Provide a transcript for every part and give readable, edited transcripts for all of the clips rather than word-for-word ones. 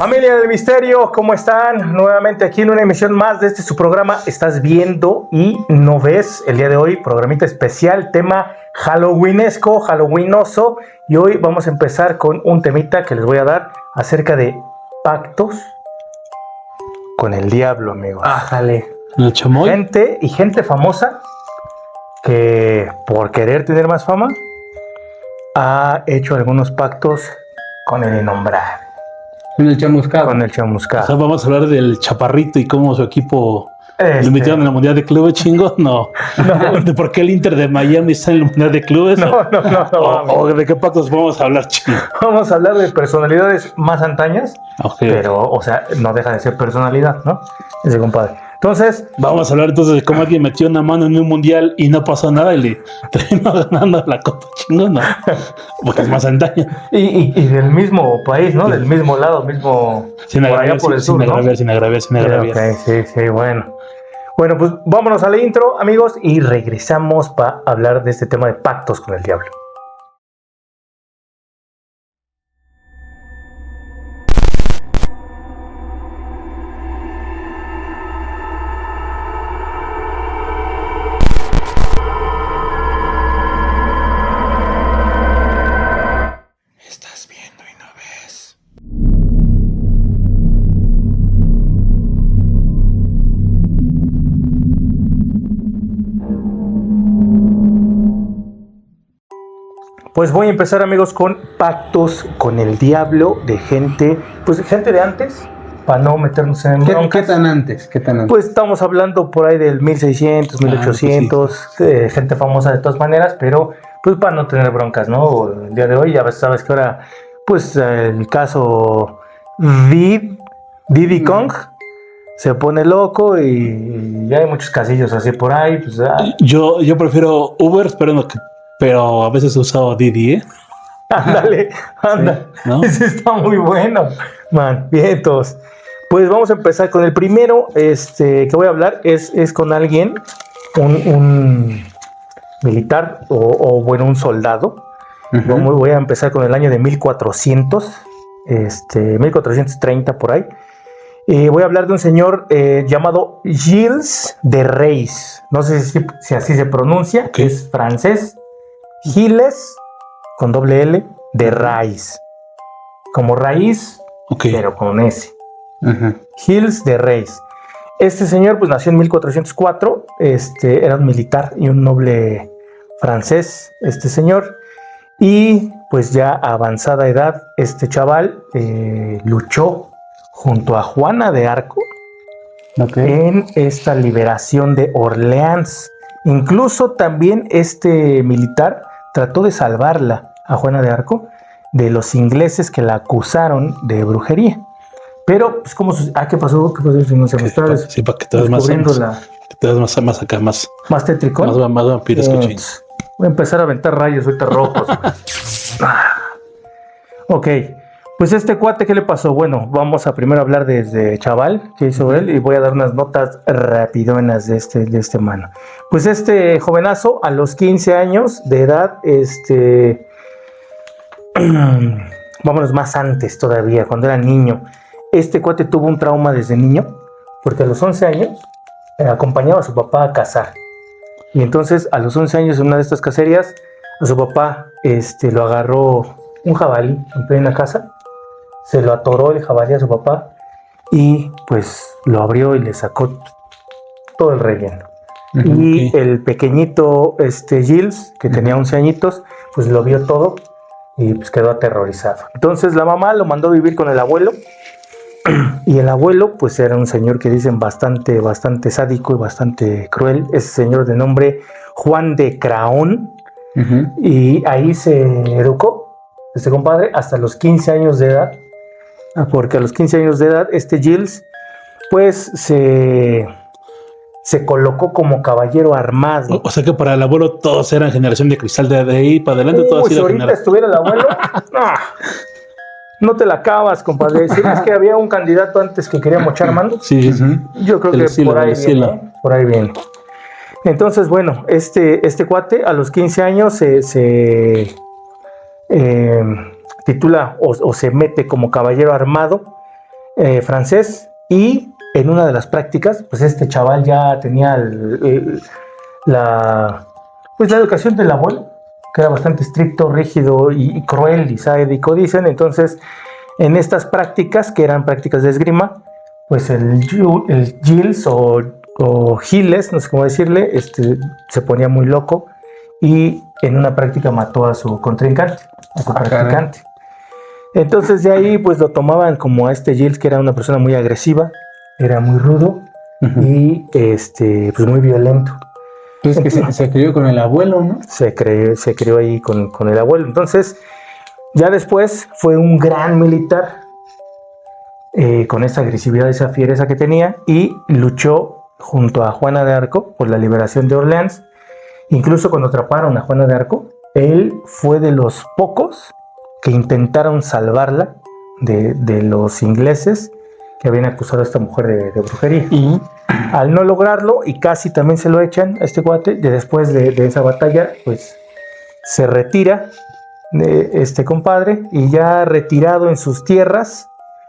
Familia del Misterio, ¿cómo están? Nuevamente aquí en una emisión más de su programa Estás Viendo y No Ves. El día de hoy, programita especial, tema halloweenesco, halloweenoso. Y hoy vamos a empezar con un temita que les voy a dar acerca de pactos con el diablo, amigos. Ájale. ¿El chamoy? Gente famosa que por querer tener más fama ha hecho algunos pactos con el innombrable. Con el chamuscado. Con el chamuscado. O sea, vamos a hablar del chaparrito y cómo su equipo lo metieron en la Mundial de Clubes, chingo. No. ¿De por qué el Inter de Miami está en el Mundial de Clubes? No. ¿O de qué pactos vamos a hablar, chingo? Vamos a hablar de personalidades más antañas, Okay. Pero, o sea, no deja de ser personalidad, ¿no? Ese compadre. Entonces, vamos a hablar entonces de cómo alguien metió una mano en un mundial y no pasó nada y le terminó ganando la copa, chingo, no. Porque es más antaño. Y del mismo país, ¿no? Del mismo lado, mismo. Sin agraviar, sin agraviar. Sí, bueno. Bueno, pues vámonos a la intro, amigos, y regresamos para hablar de este tema de pactos con el diablo. Estás viendo y no ves. Pues voy a empezar, amigos, con pactos con el diablo de gente, pues gente de antes, para no meternos en ¿Qué tan antes? Pues estamos hablando por ahí del 1600, 1800, pues sí. Gente famosa de todas maneras, pero pues para no tener broncas, ¿no? El día de hoy ya sabes que ahora, pues el caso Diddy Kong se pone loco y ya hay muchos casillos así por ahí. Pues, Yo prefiero Uber, pero a veces he usado Didi, ¿eh? Ándale, anda. Sí, ¿no? Ese está muy bueno, man. Bien, todos. Pues vamos a empezar con el primero, que voy a hablar, es con alguien, un militar o bueno, un soldado. Uh-huh. Voy a empezar con el año de 1400, 1430 por ahí. Voy a hablar de un señor llamado Gilles de Rais. No sé si así se pronuncia, okay. Es francés. Gilles, con doble L, de Rais. Como raíz, okay. Pero con S. Uh-huh. Gilles de Rais. Este señor pues nació en 1404, era un militar y un noble francés, este señor. Y pues ya a avanzada edad, este chaval luchó junto a Juana de Arco, okay. En esta liberación de Orleans. Incluso también este militar trató de salvarla a Juana de Arco de los ingleses que la acusaron de brujería. Pero, pues, ¿qué pasó? ¿Qué pasó? Si no se me está sí, para que te das más acá, más tétricón. Más vampiros que ching. Voy a empezar a aventar rayos ahorita rojos. Ok, pues este cuate, ¿qué le pasó? Bueno, vamos a primero hablar desde chaval, que hizo él, y voy a dar unas notas rapidonas de este mano. Pues este jovenazo, a los 15 años de edad, vámonos más antes todavía, cuando era niño, este cuate tuvo un trauma desde niño, porque a los 11 años acompañaba a su papá a cazar. Y entonces, a los 11 años, en una de estas cacerías, a su papá lo agarró un jabalí en plena casa, se lo atoró el jabalí a su papá y pues lo abrió y le sacó todo el relleno. Uh-huh, y okay. El pequeñito Gilles, que tenía 11 añitos, pues lo vio todo y pues quedó aterrorizado. Entonces la mamá lo mandó a vivir con el abuelo. Y el abuelo pues era un señor que dicen bastante sádico y bastante cruel. Ese señor de nombre Juan de Craón. Uh-huh. Y ahí se educó este compadre hasta los 15 años de edad, porque a los 15 años de edad Gilles pues se colocó como caballero armado. O sea que para el abuelo todos eran generación de cristal, de ahí para adelante. Todos si ahorita estuviera el abuelo, no te la acabas, compadre. Si es que había un candidato antes que quería mochar mano. Sí. Yo creo que por ahí viene. Entonces, bueno, este cuate a los 15 años se titula o se mete como caballero armado francés, y en una de las prácticas, pues este chaval ya tenía la educación del abuelo, que era bastante estricto, rígido y cruel y sádico, dicen. Entonces, en estas prácticas, que eran prácticas de esgrima, pues el Gilles o Giles, no sé cómo decirle, se ponía muy loco y en una práctica mató a su contrincante, a su practicante. Entonces de ahí pues lo tomaban como a Gilles, que era una persona muy agresiva, era muy rudo y pues muy violento. Entonces que se crió con el abuelo, ¿no? Se crió ahí con el abuelo. Entonces ya después fue un gran militar, con esa agresividad, esa fiereza que tenía, y luchó junto a Juana de Arco por la liberación de Orleans. Incluso cuando atraparon a Juana de Arco, él fue de los pocos que intentaron salvarla de los ingleses que habían acusado a esta mujer de brujería. Al no lograrlo, y casi también se lo echan a este cuate, después de esa batalla, pues se retira de este compadre, y ya retirado en sus tierras,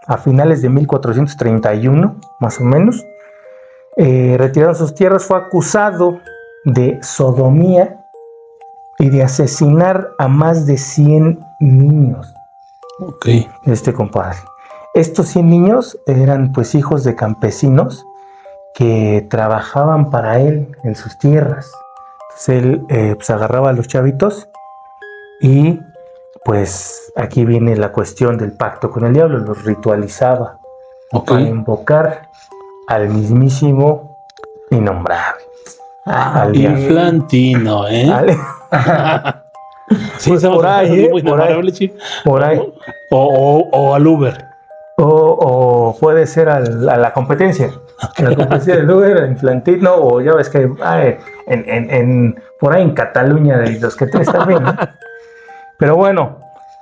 a finales de 1431, más o menos, retirado en sus tierras, fue acusado de sodomía y de asesinar a más de 100 niños. Ok. Este compadre. Estos 100 niños eran pues hijos de campesinos que trabajaban para él en sus tierras. Entonces él pues agarraba a los chavitos y pues aquí viene la cuestión del pacto con el diablo, los ritualizaba para invocar al mismísimo innombrable. Inflantino, ¿eh? Sí, pues por ahí, por ahí. O al Uber. O puede ser a la competencia. La competencia del Uber, el Inflantino, o ya ves que por ahí en Cataluña, de los que tres también, ¿no? Pero bueno,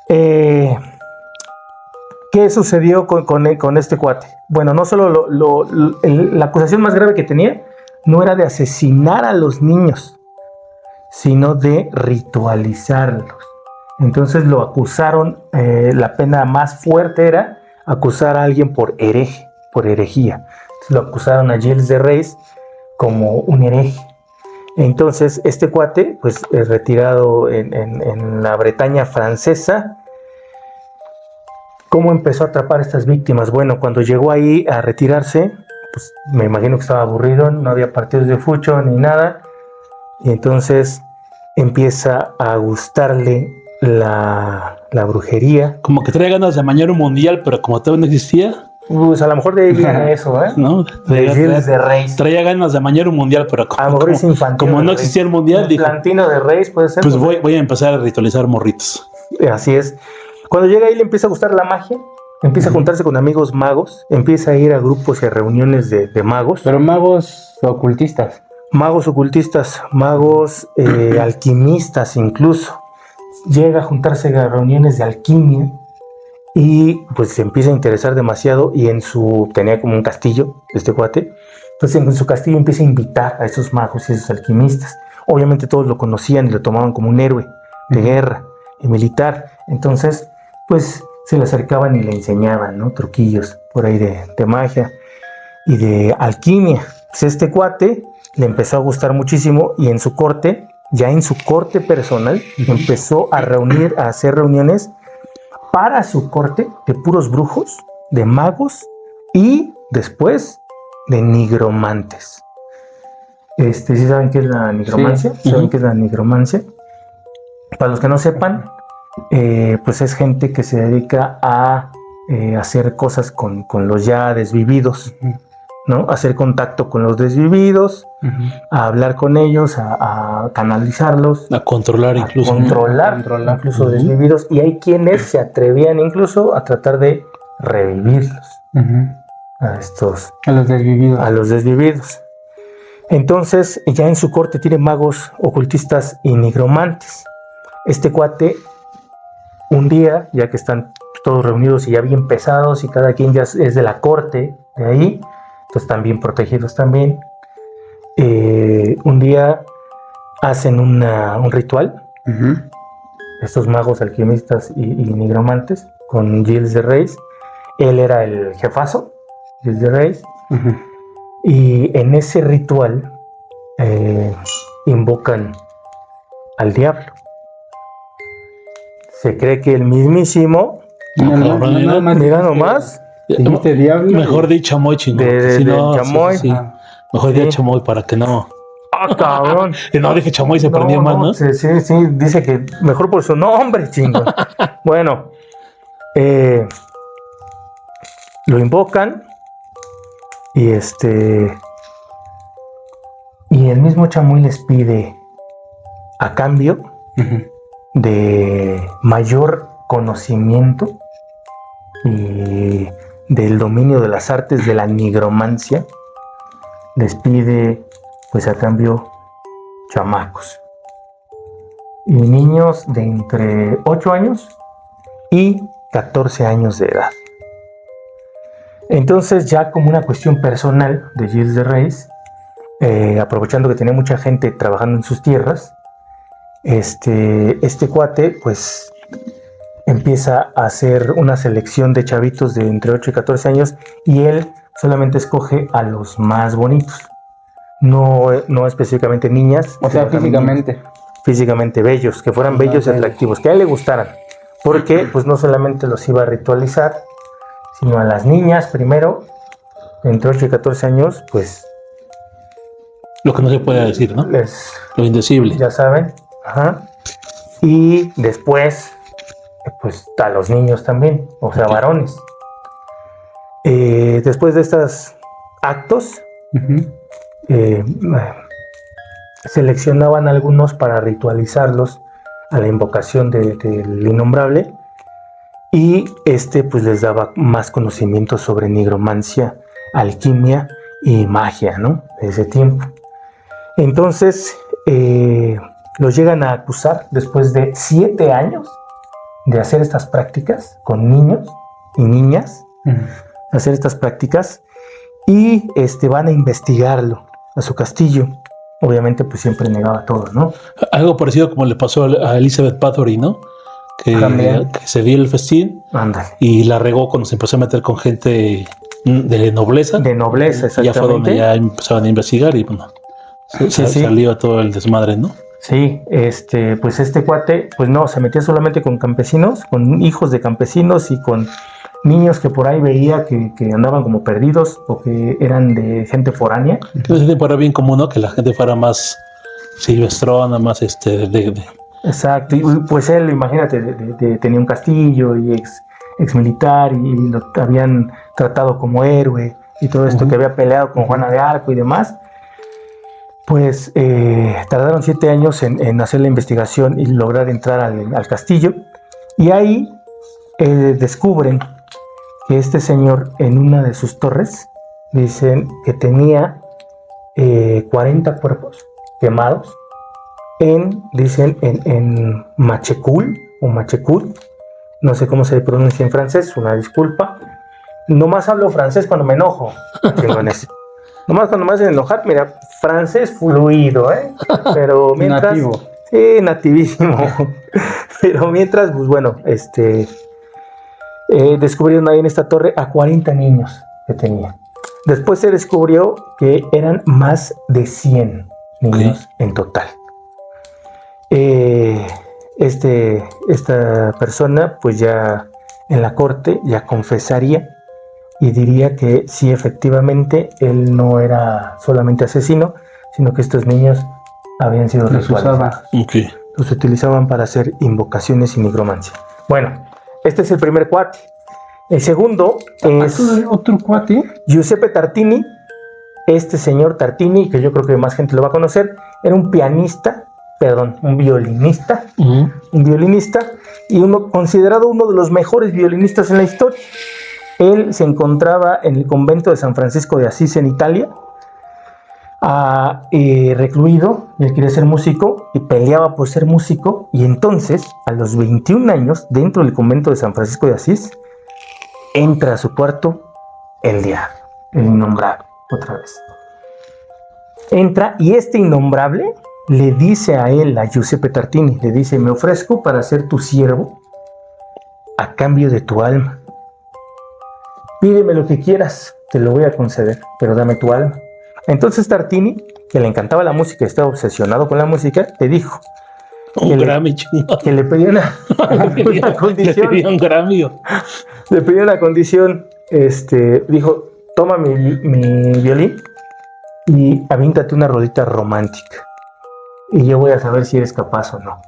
¿qué sucedió con este cuate? Bueno, no solo la acusación más grave que tenía no era de asesinar a los niños, sino de ritualizarlos. Entonces lo acusaron, la pena más fuerte era acusar a alguien por herejía. Entonces lo acusaron a Gilles de Rais como un hereje. Entonces este cuate, pues retirado en la Bretaña francesa, ¿cómo empezó a atrapar a estas víctimas? Bueno, cuando llegó ahí a retirarse, pues me imagino que estaba aburrido, no había partidos de fucho ni nada, y entonces empieza a gustarle la brujería. Como que traía ganas de amañar un mundial, pero como todavía no existía. Pues a lo mejor de ahí viene eso, ¿eh? ¿No? De Reis. Traía ganas de amañar un mundial, pero como no existía el mundial, Inflantino de Reis puede ser. Pues voy a empezar a ritualizar morritos. Así es. Cuando llega ahí le empieza a gustar la magia, empieza a juntarse con amigos magos, empieza a ir a grupos y a reuniones de magos. Pero magos ocultistas. Magos ocultistas, magos alquimistas incluso. Llega a juntarse a reuniones de alquimia y pues se empieza a interesar demasiado, y tenía como un castillo este cuate. Entonces en su castillo empieza a invitar a esos magos y a esos alquimistas. Obviamente todos lo conocían y lo tomaban como un héroe de guerra y militar. Entonces pues se le acercaban y le enseñaban, ¿no?, truquillos por ahí de magia y de alquimia. Pues este cuate le empezó a gustar muchísimo, y en su corte personal, empezó a hacer reuniones para su corte de puros brujos, de magos y después de nigromantes. ¿Sí saben qué es la nigromancia? Sí. ¿Saben qué es la nigromancia? Para los que no sepan, pues es gente que se dedica a hacer cosas con los ya desvividos, ¿no? Hacer contacto con los desvividos, a hablar con ellos, a canalizarlos, a controlar incluso. Incluso desvividos. Y hay quienes se atrevían incluso a tratar de revivirlos. A los desvividos. Entonces, ya en su corte tiene magos ocultistas y nigromantes. Este cuate, un día, ya que están todos reunidos y ya bien pesados, y cada quien ya es de la corte de ahí, entonces están bien protegidos también, un día hacen un ritual, estos magos alquimistas y nigromantes, con Gilles de Rais, él era el jefazo, Gilles de Reyes, Ujú. y en ese ritual invocan al diablo. Se cree que el mismísimo, mira nomás, Dijiste diablo. Mejor di chamoy, chingón. De Si no, chamoy. sí. Ah. Mejor Sí. di chamoy para que no. ¡ah, cabrón! No, dije chamoy y se prendió más, ¿no? Sí, dice que mejor por su nombre, chingón. Bueno, lo invocan y y el mismo Chamuy les pide a cambio Ujú. de mayor conocimiento y del dominio de las artes de la nigromancia, les pide pues a cambio chamacos y niños de entre 8 años y 14 años de edad. Entonces, ya como una cuestión personal de Gilles de Reyes, aprovechando que tenía mucha gente trabajando en sus tierras, este cuate pues empieza a hacer una selección de chavitos de entre 8 y 14 años y él solamente escoge a los más bonitos, no específicamente niñas, O sea, sino también físicamente bellos, que fueran bellos y atractivos, que a él le gustaran, porque pues no solamente los iba a ritualizar, sino a las niñas primero, entre 8 y 14 años, pues Lo que no se puede decir, ¿no? les, Lo indecible. ya saben, ajá, y después, pues a los niños también, o sea, Ok. varones. Después de estos actos, Ujú. seleccionaban algunos para ritualizarlos a la invocación del innombrable y pues les daba más conocimiento sobre nigromancia, alquimia y magia, ¿no? De ese tiempo. Entonces los llegan a acusar después de 7 años de hacer estas prácticas con niños y niñas, Ujú. hacer estas prácticas y van a investigarlo a su castillo. Obviamente pues siempre negaba todo, ¿no? Algo parecido como le pasó a Elizabeth Bathory, ¿no? También. Que se dio el festín Ándale. y la regó cuando se empezó a meter con gente de nobleza. De nobleza, Y ya fue donde exactamente. ya empezaban a investigar y bueno, Sí. salió todo el desmadre, ¿no? Sí, pues este cuate, pues no, se metía solamente con campesinos, con hijos de campesinos y con niños que por ahí veía que andaban como perdidos o que eran de gente foránea. Que en ese tiempo era bien común, ¿no? Que la gente fuera más silvestrona, más Exacto, y pues él, imagínate, tenía un castillo y ex militar y lo habían tratado como héroe y todo esto, que había peleado con Juana de Arco y demás. Pues tardaron 7 años en hacer la investigación y lograr entrar al castillo. Y ahí descubren que este señor en una de sus torres, dicen que tenía 40 cuerpos quemados dicen en Machecul o Machecul, no sé cómo se pronuncia en francés, una disculpa. Nomás hablo francés cuando me enojo, chingones. Nomás cuando me hacen enojar, mira, francés fluido, ¿eh? Pero mientras... Nativo. Sí, nativísimo. Pero mientras, pues bueno, descubrieron ahí en esta torre a 40 niños que tenía. Después se descubrió que eran más de 100 niños en total. Esta persona, pues ya en la corte, ya confesaría y diría que sí, efectivamente, él no era solamente asesino, sino que estos niños habían sido ritualizados. Okay. Los utilizaban para hacer invocaciones y nigromancia. Bueno, este es el primer cuate. El segundo es ¿Otro cuate? Giuseppe Tartini. Este señor Tartini, que yo creo que más gente lo va a conocer, era un violinista, un violinista y considerado uno de los mejores violinistas en la historia. Él se encontraba en el convento de San Francisco de Asís en Italia, recluido. Él quería ser músico y peleaba por ser músico, y entonces a los 21 años, dentro del convento de San Francisco de Asís, entra a su cuarto el diablo, el innombrable, otra vez. Entra y este innombrable le dice a él, a Giuseppe Tartini, le dice: me ofrezco para ser tu siervo a cambio de tu alma. pídeme lo que quieras, te lo voy a conceder, pero dame tu alma. Entonces Tartini, que le encantaba la música y estaba obsesionado con la música, le dijo Un Grammy, chingón. que le pedía una condición. Le pedía un Grammy. Le pedía una condición, dijo, toma mi violín y avíntate una rolita romántica. Y yo voy a saber si eres capaz o no.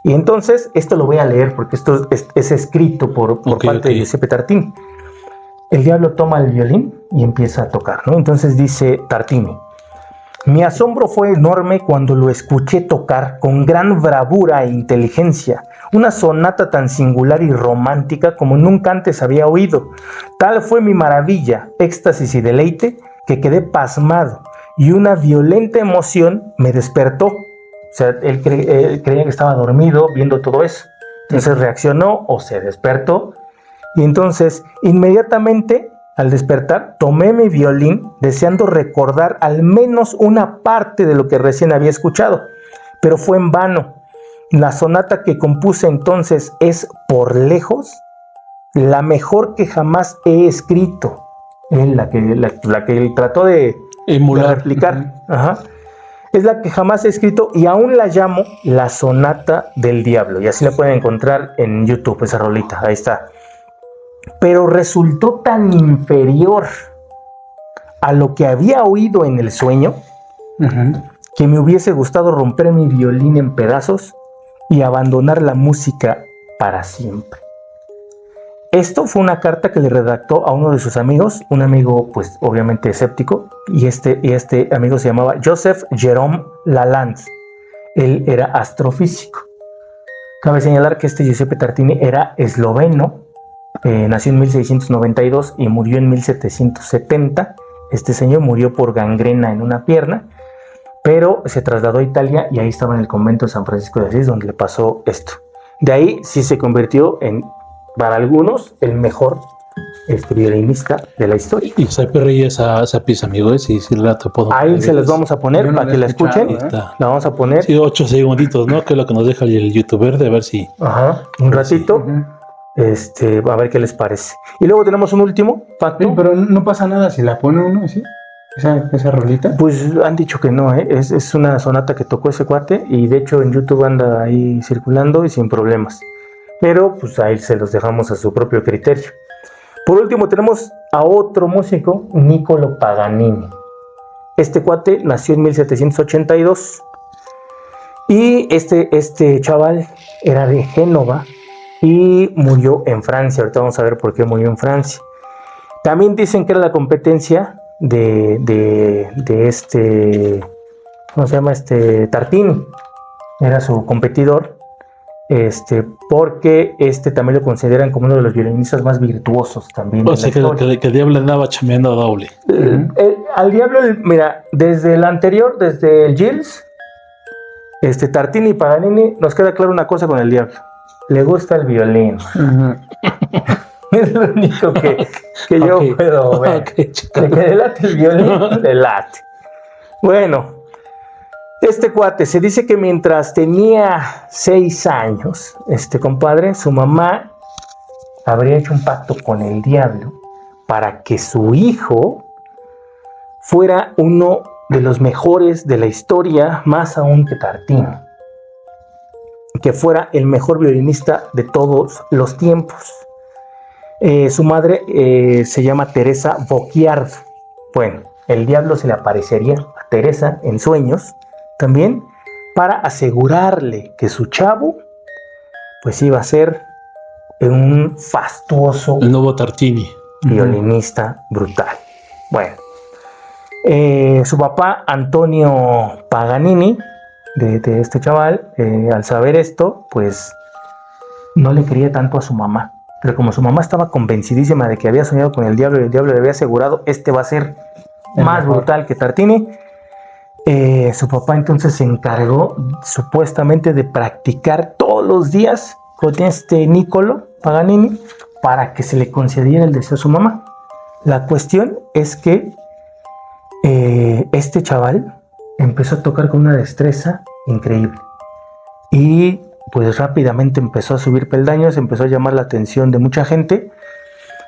Y entonces, esto lo voy a leer porque esto es escrito por parte de Giuseppe Tartini. El diablo toma el violín y empieza a tocar, ¿no? Entonces dice Tartini: mi asombro fue enorme cuando lo escuché tocar con gran bravura e inteligencia una sonata tan singular y romántica como nunca antes había oído. Tal fue mi maravilla, éxtasis y deleite que quedé pasmado y una violenta emoción me despertó. O sea, él creía que estaba dormido viendo todo eso. Entonces reaccionó o se despertó. Y entonces, inmediatamente, al despertar, tomé mi violín deseando recordar al menos una parte de lo que recién había escuchado. Pero fue en vano. La sonata que compuse entonces es, por lejos, la mejor que jamás he escrito. La que él trató de replicar. Ajá. Es la que jamás he escrito y aún la llamo la Sonata del Diablo. Y así la pueden encontrar en YouTube, esa rolita. Ahí está. Pero resultó tan inferior a lo que había oído en el sueño que me hubiese gustado romper mi violín en pedazos y abandonar la música para siempre. Esto fue una carta que le redactó a uno de sus amigos, un amigo pues obviamente escéptico, y este amigo se llamaba Joseph Jerome Lalande. Él era astrofísico. Cabe señalar que Giuseppe Tartini era esloveno, nació en 1692 y murió en 1770. Este señor murió por gangrena en una pierna, pero se trasladó a Italia y ahí estaba en el convento de San Francisco de Asís donde le pasó esto. De ahí sí se convirtió en, para algunos, el mejor violinista de la historia. Y Giuseppe Reyes esa pieza, amigo, sí la te puedo ahí se las vamos a poner para que la escuchen. La vamos a poner. Sí, 8 segunditos, ¿no? Que es lo que nos deja el youtuber, de ver si. Ajá, un ratito. A ver qué les parece. Y luego tenemos un último pacto. Sí, pero no pasa nada si la pone uno así. Esa rolita. Pues han dicho que no, es una sonata que tocó ese cuate y de hecho en YouTube anda ahí circulando y sin problemas. Pero pues ahí se los dejamos a su propio criterio. Por último tenemos a otro músico, Niccolo Paganini. Este cuate nació en 1782 y este chaval era de Génova y murió en Francia. Ahorita vamos a ver por qué murió en Francia. También dicen que era la competencia de ¿cómo se llama? Tartini. Era su competidor. Porque también lo consideran como uno de los violinistas más virtuosos también. O sea, que el diablo andaba chameando doble. Al diablo, mira, desde el anterior, desde el Gilles, Tartini y Paganini, nos queda claro una cosa con el diablo. Le gusta el violín. Es lo único que yo puedo ver. Que le late el violín, le late. Bueno. Este cuate, se dice que mientras tenía 6 años, compadre, su mamá habría hecho un pacto con el diablo para que su hijo fuera uno de los mejores de la historia, más aún que Tartini, que fuera el mejor violinista de todos los tiempos. Su madre se llama Teresa Bocchiardo. Bueno, el diablo se le aparecería a Teresa en sueños también para asegurarle que su chavo pues iba a ser un fastuoso, el nuevo Tartini, violinista brutal. Bueno, su papá Antonio Paganini, de este chaval, al saber esto, pues no le quería tanto a su mamá, pero como su mamá estaba convencidísima de que había soñado con el diablo y el diablo le había asegurado va a ser más brutal que Tartini, su papá entonces se encargó supuestamente de practicar todos los días con Niccolo Paganini para que se le concediera el deseo a su mamá. La cuestión es que este chaval empezó a tocar con una destreza increíble y pues rápidamente empezó a subir peldaños, empezó a llamar la atención de mucha gente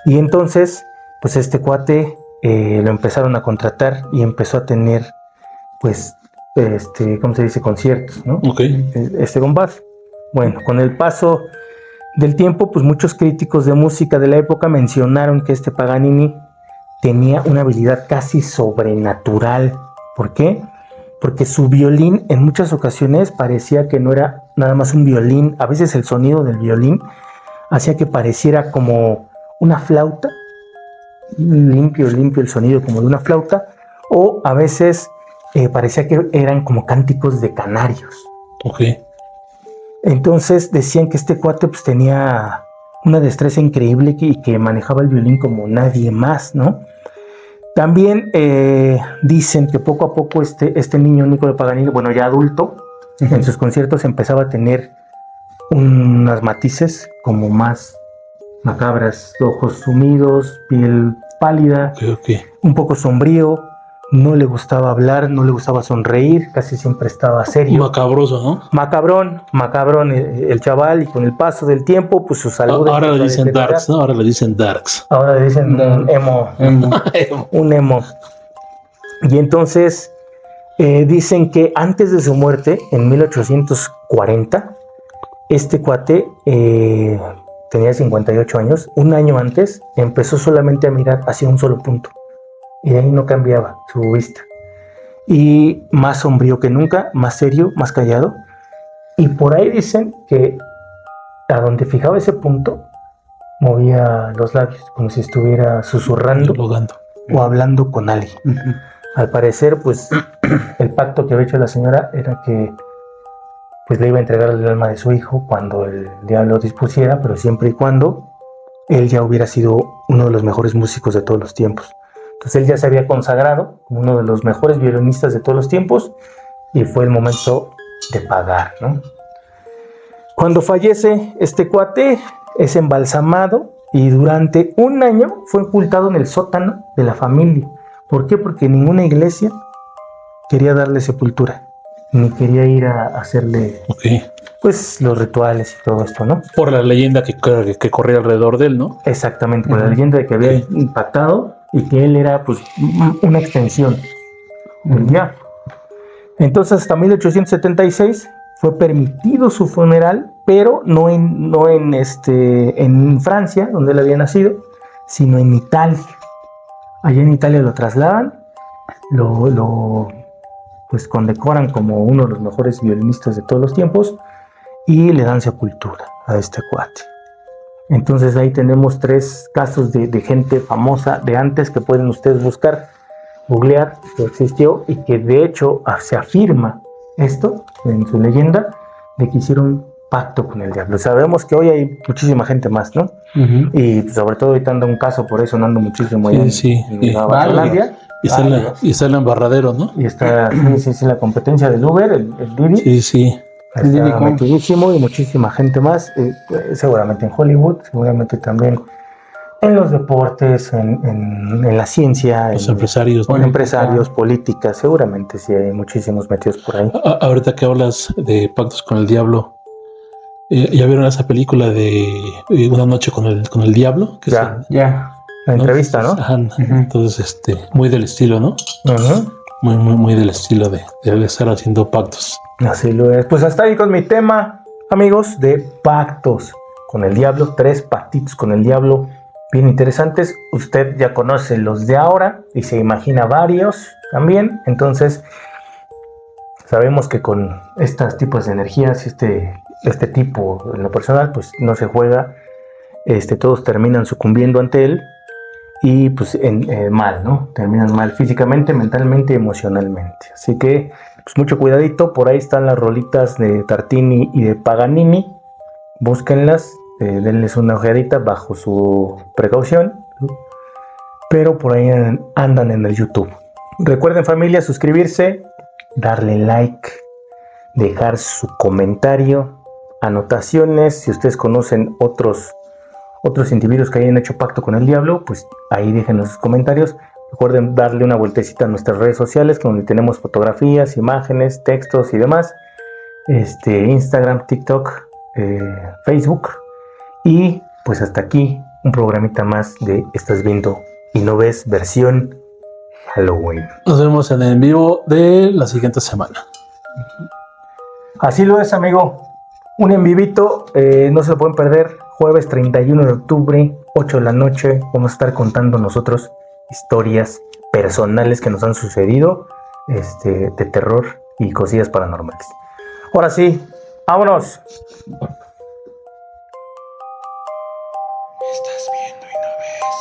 y entonces pues este cuate lo empezaron a contratar y empezó a tener, pues, ¿cómo se dice? Conciertos, ¿no? Ok. Este compás. Bueno, con el paso del tiempo, pues muchos críticos de música de la época mencionaron que este Paganini tenía una habilidad casi sobrenatural. ¿Por qué? Porque su violín en muchas ocasiones parecía que no era nada más un violín. A veces el sonido del violín hacía que pareciera como una flauta, limpio el sonido como de una flauta, o a veces parecía que eran como cánticos de canarios. Ok. Entonces decían que este cuate pues tenía una destreza increíble y que manejaba el violín como nadie más, ¿no? También dicen que poco a poco este niño Niccolo Paganini, bueno, ya adulto, en sus conciertos empezaba a tener unas matices como más macabras, ojos sumidos, piel pálida, Ok. un poco sombrío, no le gustaba hablar, no le gustaba sonreír, casi siempre estaba serio. Macabroso, ¿no? Macabrón el chaval, y con el paso del tiempo, pues su salud... Ahora le dicen darks, ¿no? Ahora le dicen darks. Ahora le dicen emo. Un emo. Y entonces dicen que antes de su muerte, en 1840, este cuate tenía 58 años. Un año antes empezó solamente a mirar hacia un solo punto. Y de ahí no cambiaba su vista. Y más sombrío que nunca, más serio, más callado. Y por ahí dicen que a donde fijaba ese punto, movía los labios, como si estuviera susurrando o hablando con alguien. Al parecer, pues, el pacto que había hecho la señora era que pues le iba a entregar el alma de su hijo cuando el diablo dispusiera, pero siempre y cuando él ya hubiera sido uno de los mejores músicos de todos los tiempos. Entonces él ya se había consagrado como uno de los mejores violinistas de todos los tiempos y fue el momento de pagar, ¿no? Cuando fallece este cuate, es embalsamado y durante un año fue ocultado en el sótano de la familia. ¿Por qué? Porque ninguna iglesia quería darle sepultura, ni quería ir a hacerle pues los rituales y todo esto, ¿no? Por la leyenda que corría alrededor de él, ¿no? Exactamente, por la leyenda de que había impactado y que él era pues una extensión del diablo. Entonces hasta 1876 fue permitido su funeral, pero no en Francia, donde él había nacido, sino en Italia. Allá en Italia lo trasladan, lo pues condecoran como uno de los mejores violinistas de todos los tiempos y le dan sepultura a este cuate. Entonces ahí tenemos 3 casos de gente famosa de antes que pueden ustedes buscar, googlear, que existió y que de hecho se afirma esto en su leyenda de que hicieron pacto con el diablo. Sabemos que hoy hay muchísima gente más, ¿no? Y sobre todo ahorita anda un caso, por eso no ando muchísimo allá en Nueva Zelanda. Y está el embarradero, ¿no? Y está la competencia del Uber, el Didi. Sí. Está metidísimo y muchísima gente más, seguramente en Hollywood, seguramente también en los deportes, en la ciencia, los empresarios, ¿no? Empresarios, políticas, seguramente sí hay muchísimos metidos por ahí. Ahorita que hablas de pactos con el diablo, ¿ya vieron esa película de Una noche con el diablo? Que ya. La entrevista, ¿no? Entonces, muy del estilo, ¿no? Muy del estilo de estar haciendo pactos. Así lo es. Pues hasta ahí con mi tema, amigos, de pactos con el diablo. 3 pactitos con el diablo bien interesantes. Usted ya conoce los de ahora y se imagina varios también. Entonces, sabemos que con estos tipos de energías, este tipo en lo personal, pues no se juega. Todos terminan sucumbiendo ante él. Y pues mal, ¿no? Terminan mal físicamente, mentalmente y emocionalmente. Así que pues mucho cuidadito. Por ahí están las rolitas de Tartini y de Paganini. Búsquenlas, denles una ojeadita bajo su precaución. Pero por ahí andan en el YouTube. Recuerden, familia, suscribirse, darle like, dejar su comentario, anotaciones. Si ustedes conocen otros individuos que hayan hecho pacto con el diablo, pues ahí déjenos sus comentarios. Recuerden darle una vueltecita a nuestras redes sociales, donde tenemos fotografías, imágenes, textos y demás. Instagram, TikTok, Facebook. Y pues hasta aquí un programita más de Estás Viendo y no ves versión Halloween. Nos vemos en el vivo de la siguiente semana. Así lo es, amigo. Un en vivito, no se lo pueden perder. Jueves 31 de octubre, 8 de la noche. Vamos a estar contando nosotros historias personales que nos han sucedido, de terror y cosillas paranormales. Ahora sí, vámonos. Estás viendo y no ves.